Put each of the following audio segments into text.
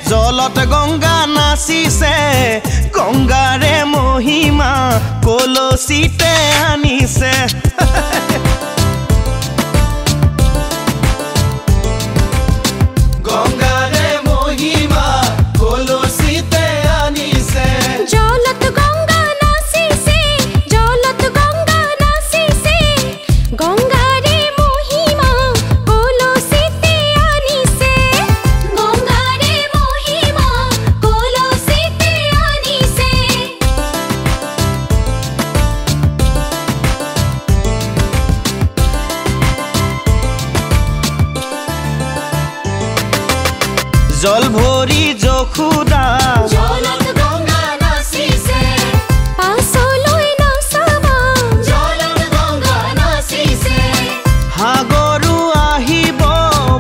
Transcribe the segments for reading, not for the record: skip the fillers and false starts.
জলত গংগা নাচিছে গংগাৰে মহিমা কলসিতে আনিছে গংগাৰে মহিমা কলসিতে আনিছে জলত গংগা নাচিছে গংগাৰে মহিমা কলসিতে আনিছে গংগাৰে মহিমা কলসিতে আনিছে জল ভৰি যখুদা জলত গংগা নাচিছে পাছলৈ নাচাবা জলত গংগা নাচিছে সাগৰো আহিব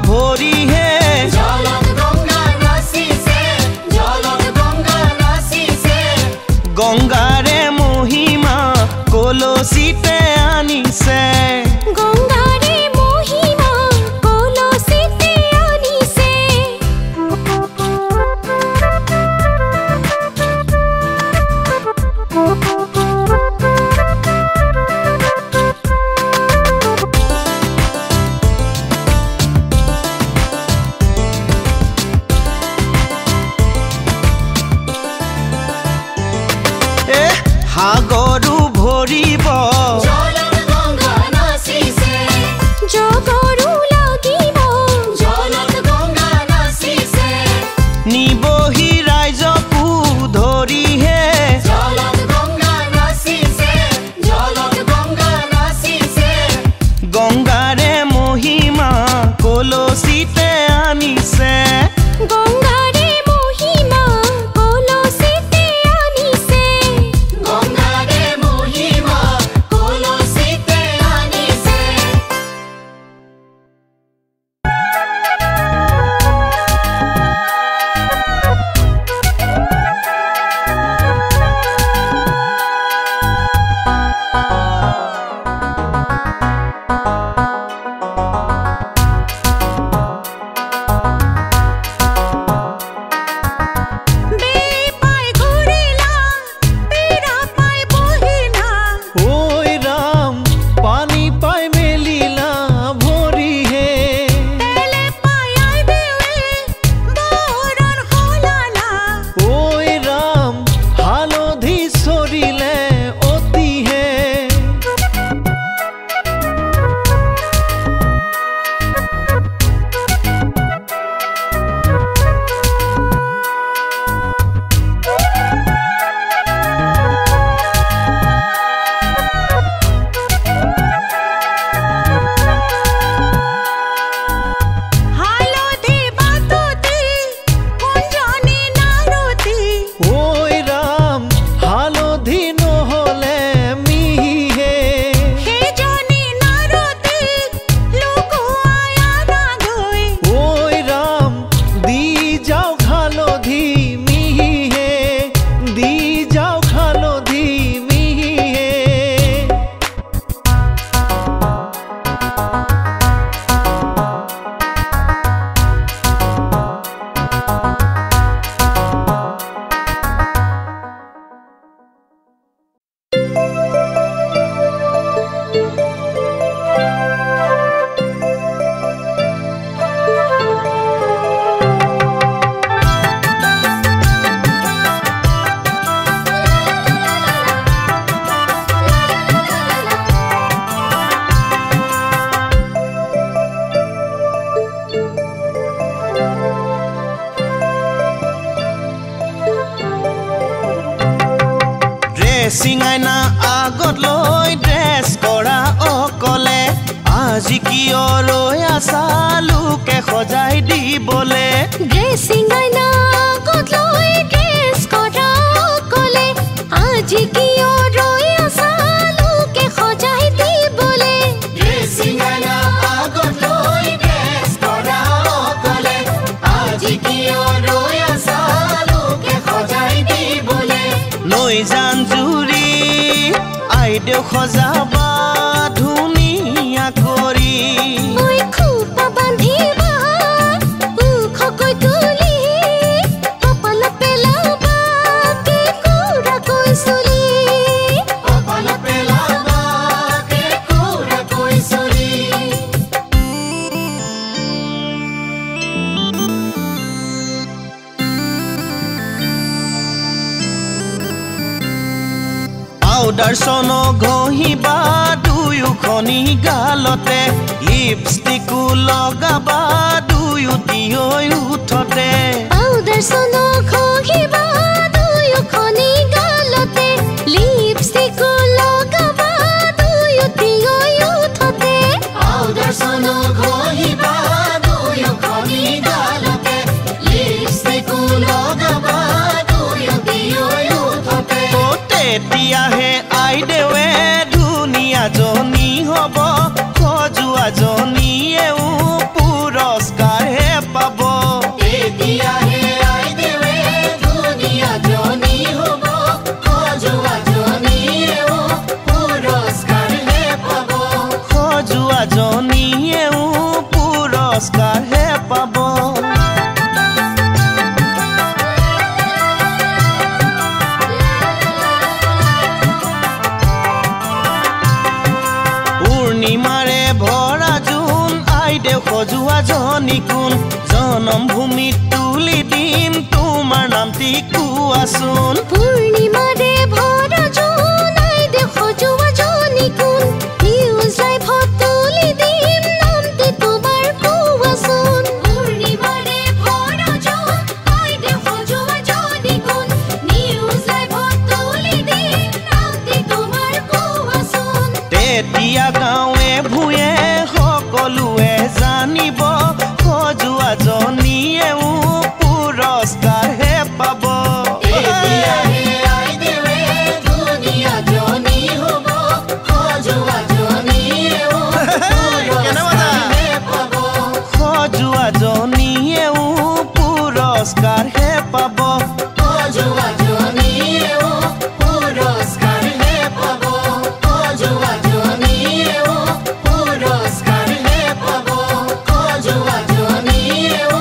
ভৰিহে জলত গংগা নাচিছে গংগাৰে মহিমা কলসিতে আনিছে গংগাৰে মহিমা কলসিতে আনিছে সাগৰো ভৰিব জলত গংগা নাচিছে জগৰু লাগিব জলত গংগা নাচিছে নিবহি ৰাইজকো ধৰিহে জলত গংগা নাচিছে গংগাৰে মহিমা কলসিতে আনিছে গংগাৰে মহিমা কলসিতে আনিছে গংগাৰে মহিমা কলসিতে আনিছে বেপাই ঘূৰিলা পীৰা পাই বহিলা ঐ ৰাম পানী পাই মেলিলা ভৰিহে তেলে পাই আইদেৱে বৰণ হলালা ঐ ৰাম হালধি চৰিলে অতিহে হালধি বাতুতি কুঞ্জনি নাৰতি ঐ ৰাম হালধি নহলে মিহিহে সেইজনী নাৰতি লুকুৱাই আনাগৈ ঐ ৰাম দি যাওক হালধি মিহিহে দি যাওক হালধি মিহিহে ড্ৰেছিং আইনা আগত লৈ ড্ৰেছ কৰা অকলে আজি কিয় ৰৈ আছা লোকে সজাই দিবলে ড্ৰেছিং আইনা আগত লৈ ড্ৰেছ কৰা অকলে আজি কিয় ৰৈ আছা লোকে সজাই আইদেউ সজাবা ধুনীয়া কৰি ঐ খোপা বান্ধিবা ওখকৈ তুলি কপাল পেলাবা কেঁকুৰাকৈ চুলি কপাল পেলাবা কেঁকুৰাকৈ চুলি দৰ্শন ঘঁহিবা দুয়োখনি গালতে লিপষ্টিকো লগাবা দুয়োটি হৈ উঠতে দৰ্শন ঘঁহিবা দুয়োখনি গালতে লিপষ্টিকো লগাবা দুয়োটি হৈ উঠতে দৰ্শন ঘঁহিবা দুয়োখনি গালতে লিপষ্টিকো লগাবা দুয়োটি হৈ উঠতে তেতিয়াহে আইদেৱে ধুনীয়াজনী হ'ব সজোৱাজনীয়েও পুৰস্কাৰহে পাব তেতিয়াহে আইদেৱে ধুনীয়াজনী হ'ব সজোৱাজনীয়েও পুৰস্কাৰহে পাব সজোৱাজনীয়েও পুৰস্কাৰহে পাব পূৰ্ণিমাৰে ভৰা জোন আইদেউ সজোৱাজনী কোন জনমভূমিত তুলি দিম তোমাৰ নামটি কোৱাচোন পূৰ্ণিমাৰে ভৰা জোন আইদেউ সজোৱাজনী কোন নিউজ লাইভত তুলি দিম নামটি তোমাৰ কোৱাচোন পূৰ্ণিমাৰে ভৰা জোন আইদেউ সজোৱাজনী কোন নিউজ লাইভত তুলি দিম নামটি তোমাৰ কোৱাচোন তেতিয়া গাঁৱে ভূঞে সকলোৱে জানিব সজোৱাজনীয়েও পুৰস্কাৰহে পাব তেতিয়াহে আইদেৱে ধুনীয়াজনী হ'ব সজোৱাজনীয়েও পুৰস্কাৰহে পাব সজোৱাজনীয়েও পুৰস্কাৰহে পাব সজোৱাজনীয়েও পুৰস্কাৰহে পাব সজোৱাজনীয়েও পুৰস্কাৰহে পাব সজোৱাজনীয়েও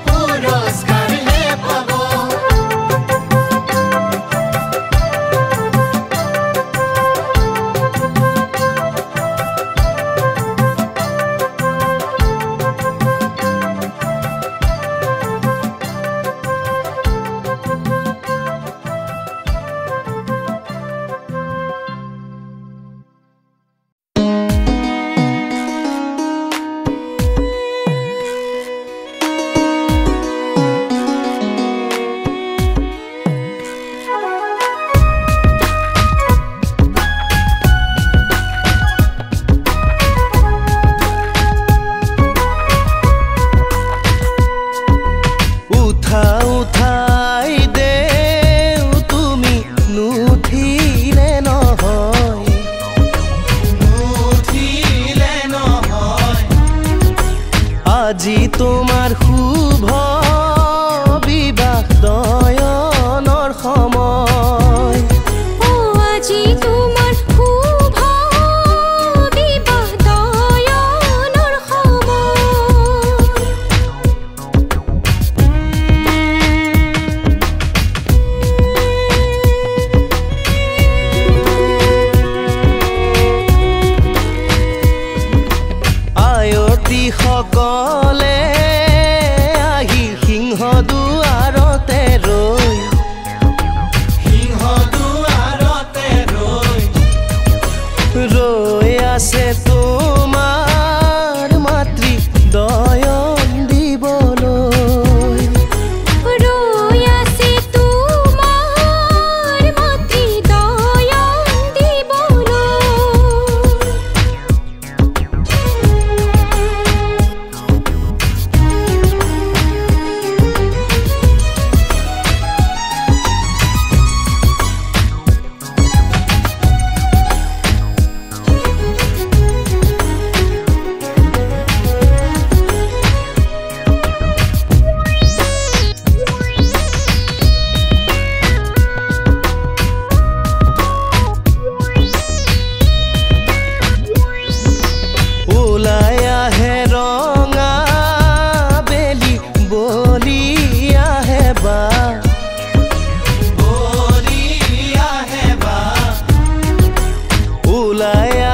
পুৰস্কাৰহে পাব উঠাই দেউ তুমি নুঠিলে নহয় আজি তোমাৰ শুভ বিবাহ দয়নৰ সময় আজি তোমাৰ শুভ বিবাহ দয়নৰ সময় আয়তী সকলে আহি সিংহ দুৱাৰতে ৰৈ আছে তোমাৰ মাতৃ দয়ন দিবলৈ ৰৈ আছে তোমাৰ মাতৃ দয়ন দিবলৈ লুকায়া